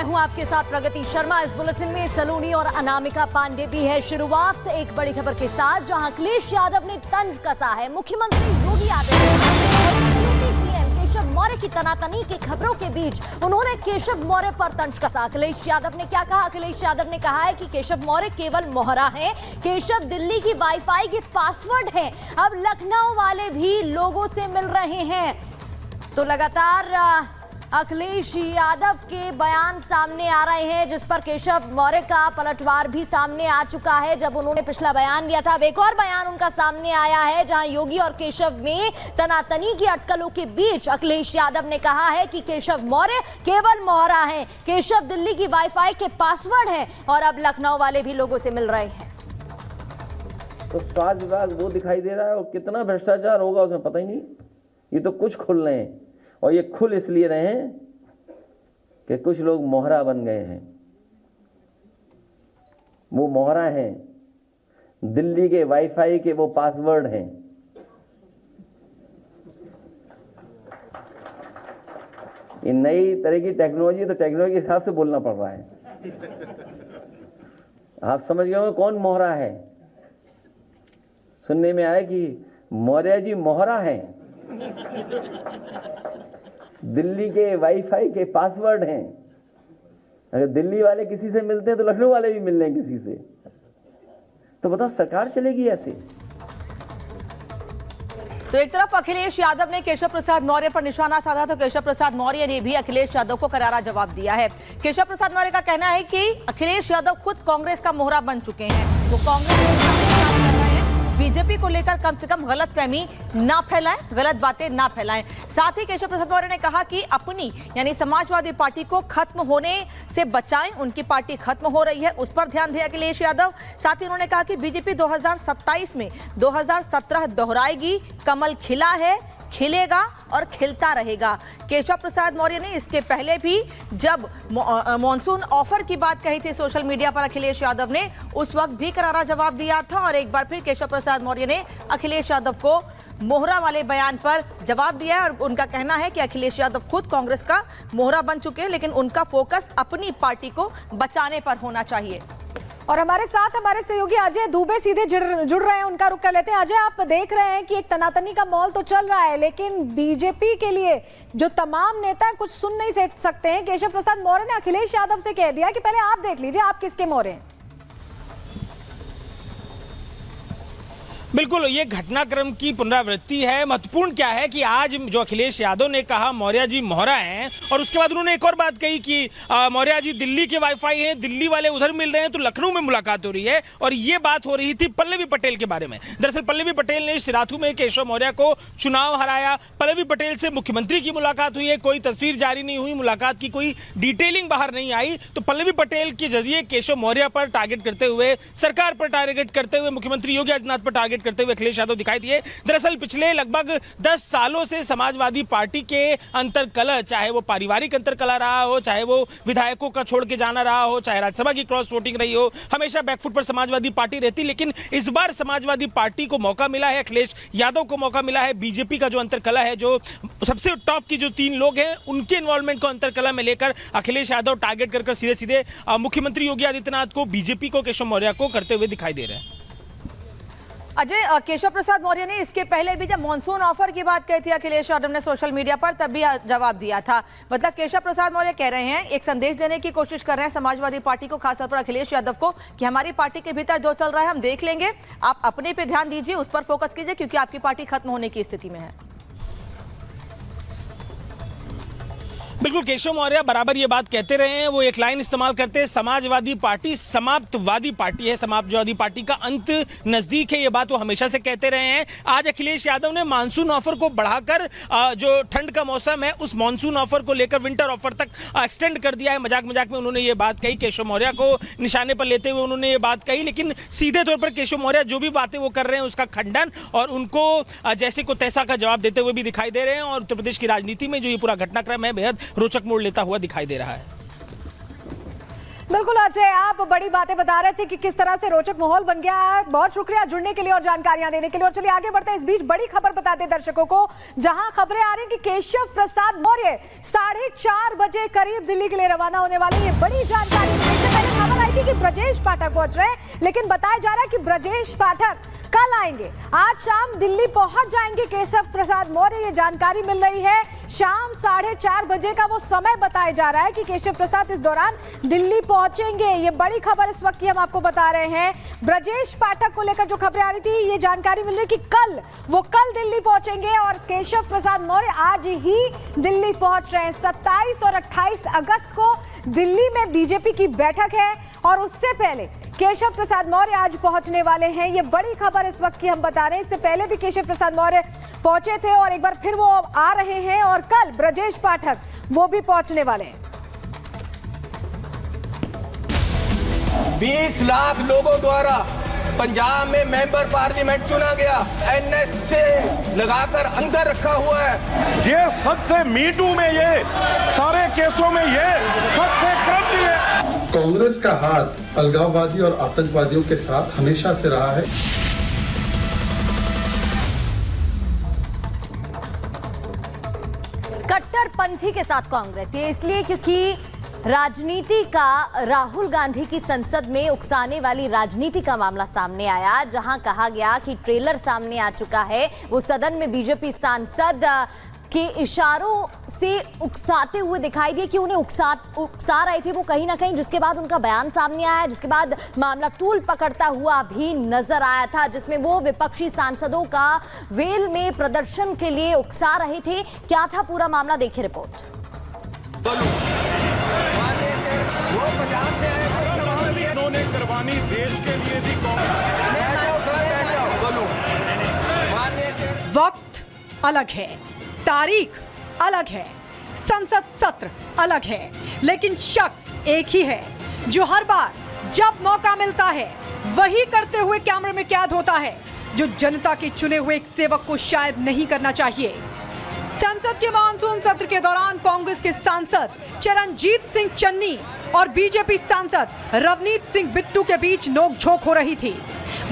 मैं हूं आपके साथ प्रगति शर्मा। इस बुलेटिन में सलोनी और अनामिका पांडे भी है। शुरुआत एक बड़ी खबर के साथ, जहां अखिलेश यादव ने तंज कसा है। मुख्यमंत्री योगी आदित्यनाथ सीएम केशव मौर्य की तनातनी की खबरों के बीच उन्होंने केशव मौर्य पर तंज कसा। अखिलेश यादव ने क्या कहा? अखिलेश यादव ने कहा है कि केशव मौर्य केवल मोहरा है, केशव दिल्ली की वाईफाई के पासवर्ड है। अब लखनऊ वाले भी लोगों से मिल रहे हैं। तो लगातार अखिलेश यादव के बयान सामने आ रहे हैं, जिस पर केशव मौर्य का पलटवार भी सामने आ चुका है। जब उन्होंने पिछला बयान दिया था, अब एक और बयान उनका सामने आया है, जहां योगी और केशव में तनातनी की अटकलों के बीच अखिलेश यादव ने कहा है कि केशव मौर्य केवल मोहरा है, केशव दिल्ली की वाईफाई के पासवर्ड है और अब लखनऊ वाले भी लोगों से मिल रहे हैं। तो स्वास्थ्य विभाग वो दिखाई दे रहा है, और कितना भ्रष्टाचार होगा उसमें पता ही नहीं। ये तो कुछ खुल रहे हैं, और ये खुल इसलिए रहे हैं कि कुछ लोग मोहरा बन गए हैं। वो मोहरा हैं, दिल्ली के वाईफाई के वो पासवर्ड हैं। ये नई तरह की टेक्नोलॉजी, तो टेक्नोलॉजी के हिसाब से बोलना पड़ रहा है। आप समझ गए होंगे कौन मोहरा है। सुनने में आया कि मौर्य जी मोहरा हैं, दिल्ली के वाईफाई के पासवर्ड हैं। अगर दिल्ली वाले किसी से मिलते हैं तो लखनऊ वाले भी मिल रहे हैं किसी से। तो बताओ सरकार चलेगी ऐसे? तो एक तरफ अखिलेश यादव ने केशव प्रसाद मौर्य पर निशाना साधा, तो केशव प्रसाद मौर्य ने भी अखिलेश यादव को करारा जवाब दिया है। केशव प्रसाद मौर्य का कहना है कि अखिलेश यादव खुद कांग्रेस का मोहरा बन चुके हैं। वो कांग्रेस बीजेपी को लेकर कम से कम गलतफहमी ना फैलाएं, गलत बातें ना फैलाएं। साथ ही केशव प्रसाद मौर्य ने कहा कि अपनी यानी समाजवादी पार्टी को खत्म होने से बचाएं, उनकी पार्टी खत्म हो रही है, उस पर ध्यान दें अखिलेश यादव। साथ ही उन्होंने कहा कि बीजेपी 2027 में 2017 दोहराएगी, कमल खिला है, खिलेगा और खिलता रहेगा। केशव प्रसाद मौर्य ने इसके पहले भी जब मॉनसून ऑफर की बात कही थी सोशल मीडिया पर अखिलेश यादव ने, उस वक्त भी करारा जवाब दिया था। और एक बार फिर केशव प्रसाद मौर्य ने अखिलेश यादव को मोहरा वाले बयान पर जवाब दिया है। और उनका कहना है कि अखिलेश यादव खुद कांग्रेस का मोहरा बन चुके हैं, लेकिन उनका फोकस अपनी पार्टी को बचाने पर होना चाहिए। और हमारे साथ हमारे सहयोगी अजय दुबे सीधे जुड़ रहे हैं, उनका रुख कर लेते हैं। अजय, आप देख रहे हैं कि एक तनातनी का माहौल तो चल रहा है, लेकिन बीजेपी के लिए जो तमाम नेता कुछ सुन नहीं सकते हैं। केशव प्रसाद मौर्य ने अखिलेश यादव से कह दिया कि पहले आप देख लीजिए आप किसके मौर्य हैं। बिल्कुल, ये घटनाक्रम की पुनरावृत्ति है। महत्वपूर्ण क्या है कि आज जो अखिलेश यादव ने कहा मौर्य जी मोहरा हैं, और उसके बाद उन्होंने एक और बात कही कि मौर्य जी दिल्ली के वाईफाई हैं, दिल्ली वाले उधर मिल रहे हैं, तो लखनऊ में मुलाकात हो रही है। और ये बात हो रही थी पल्लवी पटेल के बारे में। दरअसल पल्लवी पटेल ने सिराथू में केशव मौर्य को चुनाव हराया। पल्लवी पटेल से मुख्यमंत्री की मुलाकात हुई है, कोई तस्वीर जारी नहीं हुई, मुलाकात की कोई डिटेलिंग बाहर नहीं आई। तो पल्लवी पटेल के जरिए केशव मौर्य पर टारगेट करते हुए, सरकार पर टारगेट करते हुए, मुख्यमंत्री योगी आदित्यनाथ पर टारगेट करते हुए अखिलेश यादव दिखाई दिए। दरअसल पिछले लगभग 10 सालों से समाजवादी पार्टी के अंतरकलह, चाहे वो पारिवारिक अंतरकलह रहा हो, चाहे वो विधायकों का छोड़ के जाना रहा हो, चाहे राज्यसभा की क्रॉस वोटिंग रही हो, हमेशा बैकफुट पर समाजवादी पार्टी रहती। लेकिन इस बार समाजवादी पार्टी को मौका मिला है, अखिलेश यादव को मौका मिला है। बीजेपी का जो अंतरकलह है, जो सबसे टॉप की जो 3 लोग हैं, उनके इन्वॉल्वमेंट को अंतरकलह में लेकर अखिलेश यादव टारगेट कर सीधे सीधे मुख्यमंत्री योगी आदित्यनाथ को, बीजेपी को, केशव मौर्य को करते हुए दिखाई दे रहे हैं। अजय, केशव प्रसाद मौर्य ने इसके पहले भी जब मॉनसून ऑफर की बात कही थी अखिलेश यादव ने सोशल मीडिया पर, तब भी जवाब दिया था। मतलब केशव प्रसाद मौर्य कह रहे हैं, एक संदेश देने की कोशिश कर रहे हैं समाजवादी पार्टी को, खासतौर पर अखिलेश यादव को, कि हमारी पार्टी के भीतर जो चल रहा है हम देख लेंगे, आप अपने पे ध्यान दीजिए, उस पर फोकस कीजिए, क्योंकि आपकी पार्टी खत्म होने की स्थिति में है। बिल्कुल, केशव मौर्य बराबर ये बात कहते रहे हैं। वो एक लाइन इस्तेमाल करते हैं, समाजवादी पार्टी समाप्तवादी पार्टी है, समाजवादी पार्टी का अंत नजदीक है। ये बात वो हमेशा से कहते रहे हैं। आज अखिलेश यादव ने मानसून ऑफर को बढ़ाकर जो ठंड का मौसम है, उस मानसून ऑफर को लेकर विंटर ऑफर तक एक्सटेंड कर दिया है। मजाक मजाक में उन्होंने ये बात कही, केशव मौर्य को निशाने पर लेते हुए उन्होंने ये बात कही। लेकिन सीधे तौर पर केशव मौर्य जो भी बातें वो कर रहे हैं उसका खंडन और उनको जैसे को तैसा का जवाब देते हुए भी दिखाई दे रहे हैं। और उत्तर प्रदेश की राजनीति में जो ये पूरा घटनाक्रम है, बेहद रोचक मोड़ लेता हुआ दिखाई दे रहा है। बिल्कुल अजय, आप बड़ी बातें बता रहे थे कि किस तरह से रोचक माहौल बन गया है। बहुत शुक्रिया जुड़ने के लिए और जानकारियां देने के लिए। और चलिए आगे बढ़ते हैं। इस बीच बड़ी खबर बताते हैं दर्शकों को, जहां खबरें आ रही कि केशव प्रसाद मौर्य 4:30 बजे करीब दिल्ली के लिए रवाना होने वाले। ये बड़ी जानकारी। इससे पहले खबर आई थी कि ब्रजेश पाठक पहुंच रहे, लेकिन बताया जा रहा है कि ब्रजेश पाठक कल आएंगे। आज शाम दिल्ली पहुंच जाएंगे केशव प्रसाद मौर्य, ये जानकारी मिल रही है। शाम 4:30 बजे का वो समय बताया जा रहा है कि केशव प्रसाद इस दौरान दिल्ली पहुंचेंगे। ये बड़ी खबर इस वक्त की हम आपको बता रहे हैं। ब्रजेश पाठक को लेकर जो खबरें आ रही थी, ये जानकारी मिल रही है कि वो कल दिल्ली पहुंचेंगे और केशव प्रसाद मौर्य आज ही दिल्ली पहुंच रहे हैं। 27 और 28 अगस्त को दिल्ली में बीजेपी की बैठक है और उससे पहले केशव प्रसाद मौर्य आज पहुंचने वाले हैं। ये बड़ी खबर इस वक्त की हम बता रहे हैं। इससे पहले भी केशव प्रसाद मौर्य पहुंचे थे और एक बार फिर वो आ रहे हैं और कल ब्रजेश पाठक वो भी पहुंचने वाले हैं। 20 लाख लोगों द्वारा पंजाब में मेंबर पार्लियामेंट चुना गया, एनएस से लगाकर अंदर रखा हुआ है। ये सबसे मीटू में, ये सारे केसों में ये सबसे करप्ट है। कांग्रेस का हाथ अलगाववादी और आतंकवादियों के साथ हमेशा से रहा है। कट्टरपंथी के साथ कांग्रेस, ये इसलिए क्योंकि राजनीति का राहुल गांधी की संसद में उकसाने वाली राजनीति का मामला सामने आया, जहां कहा गया कि ट्रेलर सामने आ चुका है। वो सदन में बीजेपी सांसद के इशारों से उकसाते हुए दिखाई दिए कि उन्हें उकसा रहे थे वो कहीं ना कहीं, जिसके बाद उनका बयान सामने आया, जिसके बाद मामला टूल पकड़ता हुआ भी नजर आया था, जिसमें वो विपक्षी सांसदों का वेल में प्रदर्शन के लिए उकसा रहे थे। क्या था पूरा मामला, देखिए रिपोर्ट। उन्होंने कुर्बानी देश के लिए दी। वक्त अलग है, तारीख अलग है, संसद सत्र अलग है, लेकिन शख्स एक ही है जो हर बार जब मौका मिलता है वही करते हुए कैमरे में कैद होता है, जो जनता के चुने हुए एक सेवक को शायद नहीं करना चाहिए। संसद के मानसून सत्र के दौरान कांग्रेस के सांसद चरणजीत सिंह चन्नी और बीजेपी सांसद रवनीत सिंह बिट्टू के बीच नोकझोंक हो रही थी।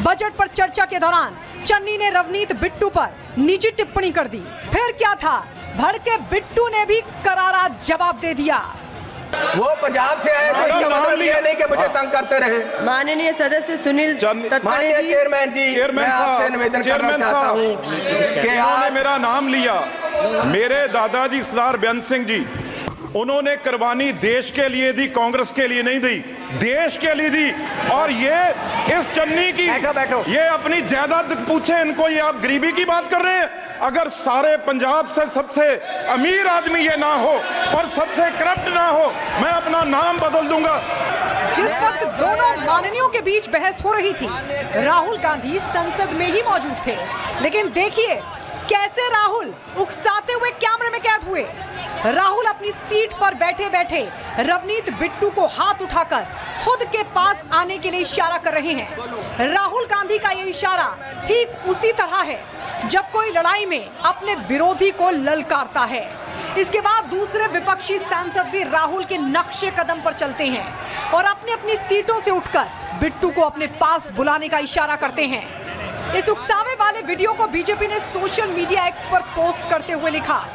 बजट पर चर्चा के दौरान चन्नी ने रवनीत बिट्टू पर निजी टिप्पणी कर दी। फिर क्या था, भड़के बिट्टू ने भी करारा जवाब दे दिया। वो पंजाब से आए तो इसका मतलब ये नहीं कि मुझे तंग करते रहे। माननीय सदस्य सुनील माननीय चेयरमैन जी, मैं आपसे निवेदन करना चाहता हूँ कि आपने मेरा नाम लिया। मेरे दादाजी सरदार बेअंत सिंह जी, उन्होंने कुर्बानी देश के लिए दी, कांग्रेस के लिए नहीं दी, देश के लिए दी। और ये इस चन्नी की ये अपनी जायदाद पूछे इनको, ये आप गरीबी की बात कर रहे हैं। अगर सारे पंजाब से सबसे अमीर आदमी ये ना हो और सबसे करप्ट ना हो, मैं अपना नाम बदल दूंगा। जिस वक्त दोनों माननीयों के बीच बहस हो रही थी, राहुल गांधी संसद में ही मौजूद थे, लेकिन देखिए कैसे राहुल उकसाते हुए कैमरे में कैद हुए। राहुल अपनी सीट पर बैठे बैठे रवनीत बिट्टू को हाथ उठाकर खुद के पास आने के लिए इशारा कर रहे हैं। राहुल गांधी का ये इशारा ठीक उसी तरह है जब कोई लड़ाई में अपने विरोधी को ललकारता है। इसके बाद दूसरे विपक्षी सांसद भी राहुल के नक्शे कदम पर चलते हैं और अपनी अपनी सीटों से उठकर बिट्टू को अपने पास बुलाने का इशारा करते हैं। इस उकसावे वाले वीडियो को बीजेपी ने सोशल मीडिया एक्स पर पोस्ट करते हुए लिखा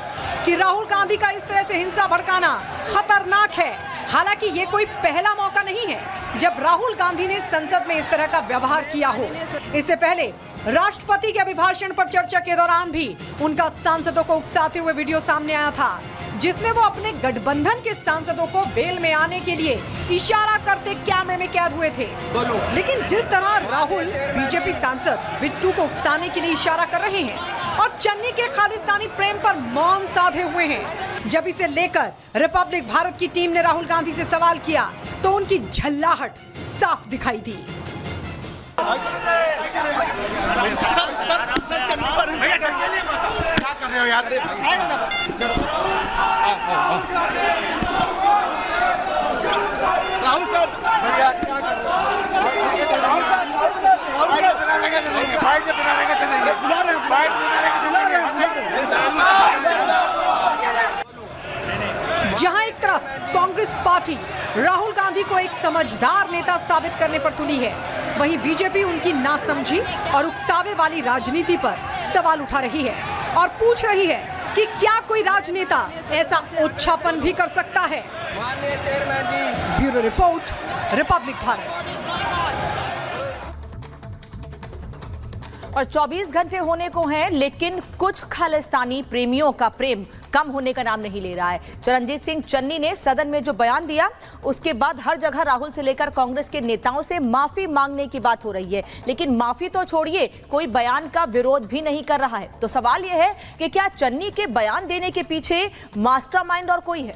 कि राहुल गांधी का इस तरह से हिंसा भड़काना खतरनाक है। हालांकि ये कोई पहला मौका नहीं है जब राहुल गांधी ने संसद में इस तरह का व्यवहार किया हो। इससे पहले राष्ट्रपति के अभिभाषण पर चर्चा के दौरान भी उनका सांसदों को उकसाते हुए वीडियो सामने आया था, जिसमें वो अपने गठबंधन के सांसदों को वेल में आने के लिए इशारा करते कैमरे में कैद हुए थे। लेकिन जिस तरह राहुल बीजेपी सांसद बिट्टू को उकसाने के लिए इशारा कर रहे हैं और चन्नी के खालिस्तानी प्रेम पर मौन साधे हुए हैं, जब इसे लेकर रिपब्लिक भारत की टीम ने राहुल गांधी से सवाल किया तो उनकी झल्लाहट साफ दिखाई दी। क्या कर रहे हो यार? राहुल सर, भैया क्या कर रहे हो? राहुल जहां एक तरफ कांग्रेस पार्टी राहुल गांधी चन्नी को एक समझदार नेता साबित करने पर तुली है, वहीं बीजेपी उनकी नासमझी और उकसावे वाली राजनीति पर सवाल उठा रही है और पूछ रही है कि क्या कोई राजनेता ऐसा ओछापन भी कर सकता है। Bureau report, Republic Bharat. और 24 घंटे होने को हैं, लेकिन कुछ खालिस्तानी प्रेमियों का प्रेम कम होने का नाम नहीं ले रहा है। चरणजीत सिंह चन्नी ने सदन में जो बयान दिया, उसके बाद हर जगह राहुल से लेकर कांग्रेस के नेताओं से माफी मांगने की बात हो रही है, लेकिन माफी तो छोड़िए, कोई बयान का विरोध भी नहीं कर रहा है। तो सवाल यह है कि क्या चन्नी के बयान देने के पीछे मास्टरमाइंड और कोई है?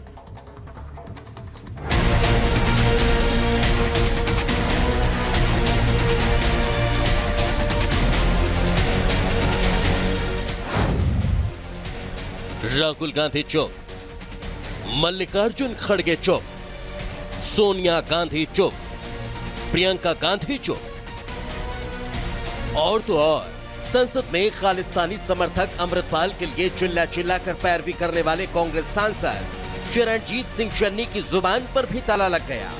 राहुल गांधी चुप, मल्लिकार्जुन खड़गे चुप, सोनिया गांधी चुप, प्रियंका गांधी चुप, और तो और संसद में खालिस्तानी समर्थक अमृतपाल के लिए चिल्ला चिल्ला कर पैरवी करने वाले कांग्रेस सांसद चरणजीत सिंह चन्नी की जुबान पर भी ताला लग गया।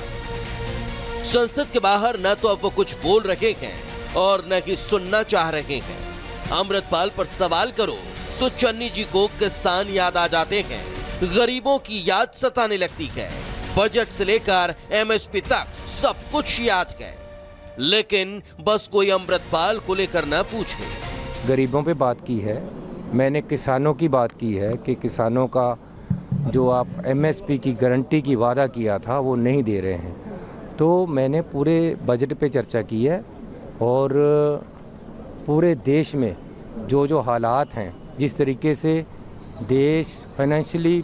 संसद के बाहर न तो अब वो कुछ बोल रहे हैं और न ही सुनना चाह रहे हैं। अमृतपाल पर सवाल करो तो चन्नी जी को किसान याद आ जाते हैं, गरीबों की याद सताने लगती है, बजट से लेकर एमएसपी तक सब कुछ याद है, लेकिन बस कोई अमृतपाल को लेकर ना पूछे। गरीबों पे बात की है, मैंने किसानों की बात की है कि किसानों का जो आप एमएसपी की गारंटी की वादा किया था वो नहीं दे रहे हैं, तो मैंने पूरे बजट पे चर्चा की है और पूरे देश में जो हालात हैं, जिस तरीके से देश फाइनेंशियली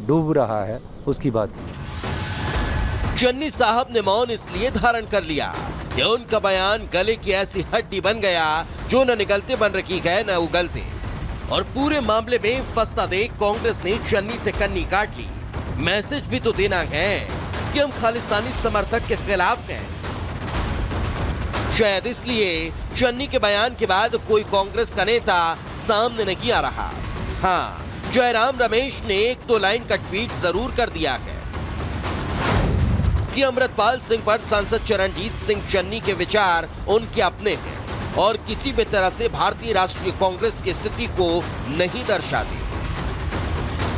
डूब रहा है, उसकी बात की। चन्नी साहब ने मौन इसलिए धारण कर लिया कि उनका बयान गले की ऐसी हड्डी बन गया जो न निगलते बन रखी है न उगलते, और पूरे मामले में फंसता देख कांग्रेस ने चन्नी से कन्नी काट ली। मैसेज भी तो देना है कि हम खालिस्तानी समर्थक के खिलाफ हैं। शायद इसलिए चन्नी के बयान के बाद कोई कांग्रेस का नेता सामने नहीं आ रहा। हाँ, जयराम रमेश ने 1-2 लाइन का ट्वीट जरूर कर दिया है कि अमृतपाल सिंह पर सांसद चरणजीत सिंह चन्नी के विचार उनके अपने हैं और किसी भी तरह से भारतीय राष्ट्रीय कांग्रेस की स्थिति को नहीं दर्शाते।